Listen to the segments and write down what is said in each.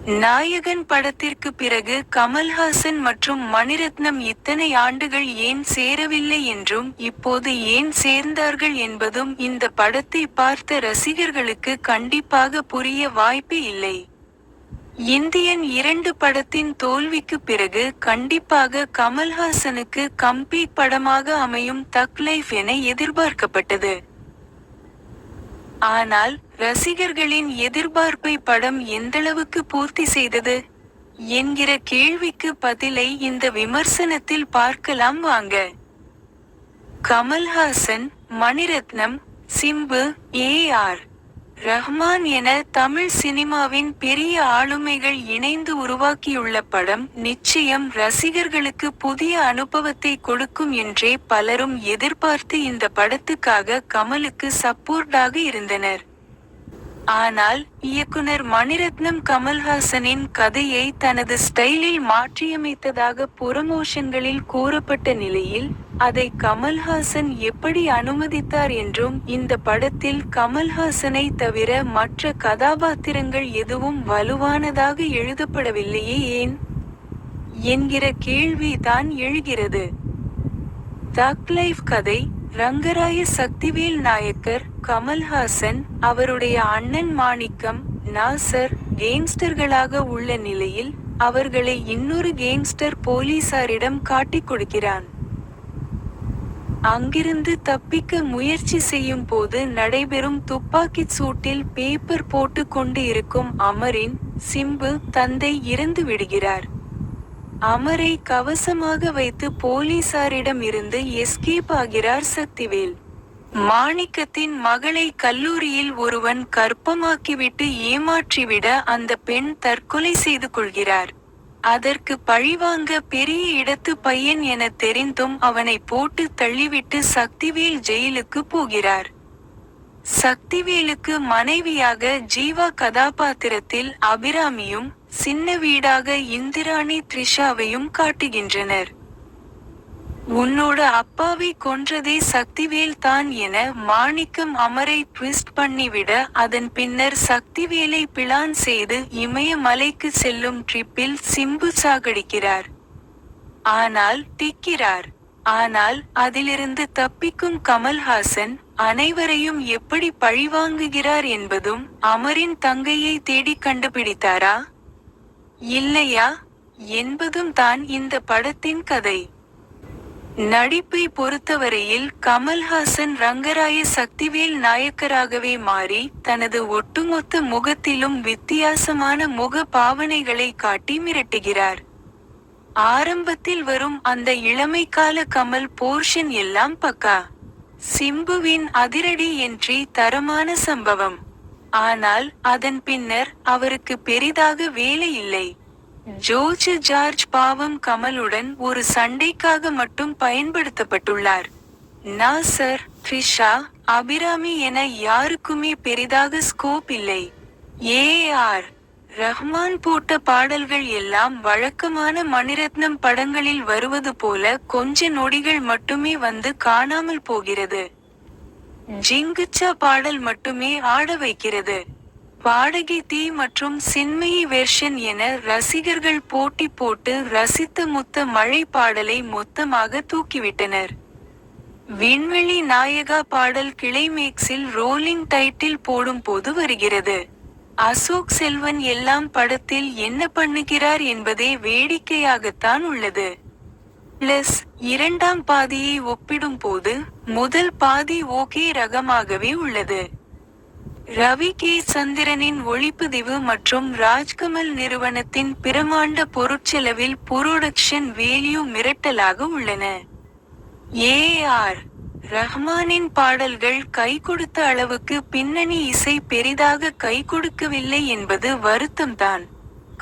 நாயகன் படத்திற்கு பிறகு கமல்ஹாசன் மற்றும் மணிரத்னம் இத்தனை ஆண்டுகள் ஏன் சேரவில்லை என்றும் இப்போது ஏன் சேர்ந்தார்கள் என்பதும் இந்த படத்தை பார்த்த ரசிகர்களுக்கு கண்டிப்பாக புரிய வாய்ப்பு இல்லை. இந்தியன் 2 படத்தின் தோல்விக்கு பிறகு கண்டிப்பாக கமல்ஹாசனுக்கு கம்பேக் படமாக அமையும் தக் லைஃப் என எதிர்பார்க்கப்பட்டது. ஆனால் ரசிகர்களின் எதிர்பார்ப்பை படம் எந்தளவுக்கு பூர்த்தி செய்தது என்கிற கேள்விக்கு பதிலை இந்த விமர்சனத்தில் பார்க்கலாம் வாங்க. கமல்ஹாசன், மணிரத்னம், சிம்பு, ஏ.ஆர். ரஹ்மான் என தமிழ் சினிமாவின் பெரிய ஆளுமைகள் இணைந்து உருவாக்கியுள்ள படம் நிச்சயம் ரசிகர்களுக்கு புதிய அனுபவத்தை கொடுக்கும் என்றே பலரும் எதிர்பார்த்து இந்த படத்துக்காக கமலுக்கு சப்போர்ட்டாக இருந்தனர். ஆனால் இயக்குனர் மணிரத்னம் கமல்ஹாசனின் கதையை தனது ஸ்டைலில் மாற்றியமைத்ததாக புரமோஷன்களில் கூறப்பட்ட நிலையில் அதை கமல்ஹாசன் எப்படி அனுமதித்தார் என்றும் இந்த படத்தில் கமல்ஹாசனை தவிர மற்ற கதாபாத்திரங்கள் எதுவும் வலுவானதாக எழுதப்படவில்லையே ஏன் என்கிற கேள்வி தான் எழுகிறது. தக் லைஃப் கதை ரங்கராய சக்திவேல் நாயக்கர், கமல்ஹாசன், அவருடைய அண்ணன் மாணிக்கம், நாசர் கேங்ஸ்டர்களாக உள்ள நிலையில் அவர்களை இன்னொரு கேங்ஸ்டர் போலீசாரிடம் காட்டிக் கொடுக்கிறான். அங்கிருந்து தப்பிக்க முயற்சி செய்யும் போது நடைபெறும் துப்பாக்கிச் சூட்டில் பேப்பர் போட்டு கொண்டு இருக்கும் அமரின் சிம்பு தந்தை இறந்து விடுகிறார். அமரை கவசமாக வைத்து போலீசாரிடம் இருந்து எஸ்கேப் ஆகிறார் சக்திவேல். மாணிக்கத்தின் மகளை கல்லூரியில் ஒருவன் கர்ப்பமாக்கிவிட்டு ஏமாற்றிவிட அந்த பெண் தற்கொலை செய்து கொள்கிறார். அதற்கு பழிவாங்க பெரிய இடத்து பையன் என தெரிந்தும் அவனை போட்டு தள்ளிவிட்டு சக்திவேல் ஜெயிலுக்கு போகிறார். சக்திவேலுக்கு மனைவியாக ஜீவா கதாபாத்திரத்தில் அபிராமியும் சின்ன வீடாக இந்திராணி த்ரிஷாவையும் காட்டுகின்றனர். உன்னோட அப்பாவை கொன்றதே சக்திவேல் தான் என மாணிக்கம் அமரை ட்விஸ்ட் பண்ணிவிட அதன் பின்னர் சக்திவேலை பிளான் செய்து இமயமலைக்கு செல்லும் ட்ரிப்பில் சிம்பு சாகடிக்கிறார். ஆனால் திக்கிறார். ஆனால் அதிலிருந்து தப்பிக்கும் கமல்ஹாசன் அனைவரையும் எப்படி பழிவாங்குகிறார் என்பதும் அமரின் தங்கையை தேடி கண்டுபிடித்தாரா இல்லையா என்பதும் தான் இந்த படத்தின் கதை. நடிப்பை பொறுத்தவரையில் கமல்ஹாசன் ரங்கராய சக்திவேல் நாயக்கராகவே மாறி தனது ஒட்டுமொத்த முகத்திலும் வித்தியாசமான முக பாவனைகளை காட்டி மிரட்டுகிறார். ஆரம்பத்தில் வரும் அந்த இளமைக்கால கமல் போர்ஷன் எல்லாம் பக்கா. சிம்புவின் அதிரடி என்ட்ரி தரமான சம்பவம். ஆனால் அதன் பின்னர் அவருக்கு பெரிதாக வேலை இல்லை. ஜார்ஜ் பாவம் கமலுடன் ஒரு சண்டைக்காக மட்டும் பயன்படுத்தப்பட்டுள்ளார். நாசர், த்ரிஷா, அபிராமி என யாருக்குமே பெரிதாக ஸ்கோப் இல்லை. ஏ.ஆர். ரஹ்மான் போட்ட பாடல்கள் எல்லாம் வழக்கமான மணிரத்னம் படங்களில் வருவது போல கொஞ்ச நொடிகள் மட்டுமே வந்து காணாமல் போகிறது. ஜிங்குச்சா பாடல் மட்டுமே ஆட வைக்கிறது. பாடகி தீ மற்றும் சின்மயி வெர்ஷன் என ரசிகர்கள் போட்டி போட்டு ரசித்த முத்த மழை பாடலை மொத்தமாக தூக்கிவிட்டனர். விண்வெளி நாயகா பாடல் கிளைமேக்ஸில் ரோலிங் டைட்டில் போடும் போது வருகிறது. அசோக் செல்வன் எல்லாம் படத்தில் என்ன பண்ணுகிறார் என்பதே வேடிக்கையாகத்தான் உள்ளது. பிளஸ் இரண்டாம் பாதியை ஒப்பிடும் போது முதல் பாதி ஓகே ரகமாகவே உள்ளது. ரவி கே சந்திரனின் ஒளிப்பதிவு மற்றும் ராஜ்கமல் நிறுவனத்தின் பிரமாண்ட பொருட்செலவில் புரோடக்ஷன் வேல்யூ மிரட்டலாக உள்ளன. ஏ.ஆர். ரஹ்மானின் பாடல்கள் கை கொடுத்த அளவுக்கு பின்னணி இசை பெரிதாக கை கொடுக்கவில்லை என்பது வருத்தம்தான்.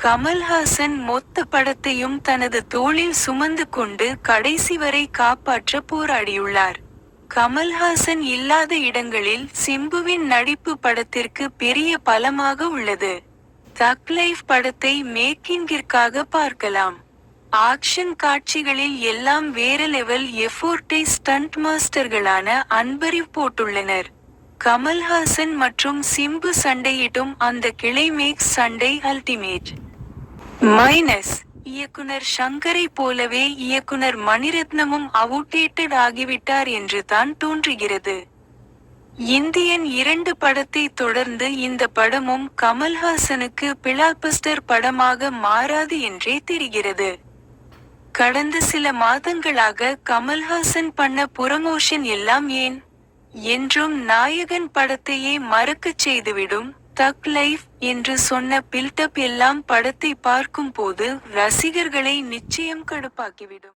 கமல்ஹாசன் மொத்த படத்தையும் தனது தோளில் சுமந்து கொண்டு கடைசி வரை காப்பாற்ற போராடியுள்ளார். கமல்ஹாசன் இல்லாத இடங்களில் சிம்புவின் நடிப்பு படத்திற்கு பெரிய பலமாக உள்ளது. தக் லைஃப் படத்தை மேக்கிங்கிற்காக பார்க்கலாம். ஆக்ஷன் காட்சிகளில் எல்லாம் வேற லெவல் எஃபோர்ட்டை ஸ்டண்ட் மாஸ்டர்களான அன்பரிவ் போட்டுள்ளனர். கமல்ஹாசன் மற்றும் சிம்பு சண்டையிட்டும் அந்த கிளைமேக்ஸ் சண்டை அல்டிமேட். மைனஸ் இயக்குனர் ஷங்கரை போலவே இயக்குனர் மணிரத்னமும் அவுட்டேட்டட் ஆகிவிட்டார் என்று தான் தோன்றுகிறது. இந்தியன் 2 படத்தை தொடர்ந்து இந்த படமும் கமல்ஹாசனுக்கு பிளாக்பஸ்டர் படமாக மாறாது என்றே தெரிகிறது. கடந்த சில மாதங்களாக கமல்ஹாசன் பண்ண புரமோஷன் எல்லாம் ஏன் என்றும் நாயகன் படத்தையே மறக்கச் செய்துவிடும். தக் லைஃப் என்று சொன்ன பில்டப் எல்லாம் படத்தை பார்க்கும் போது ரசிகர்களை நிச்சயம் கடுப்பாக்கிவிடும்.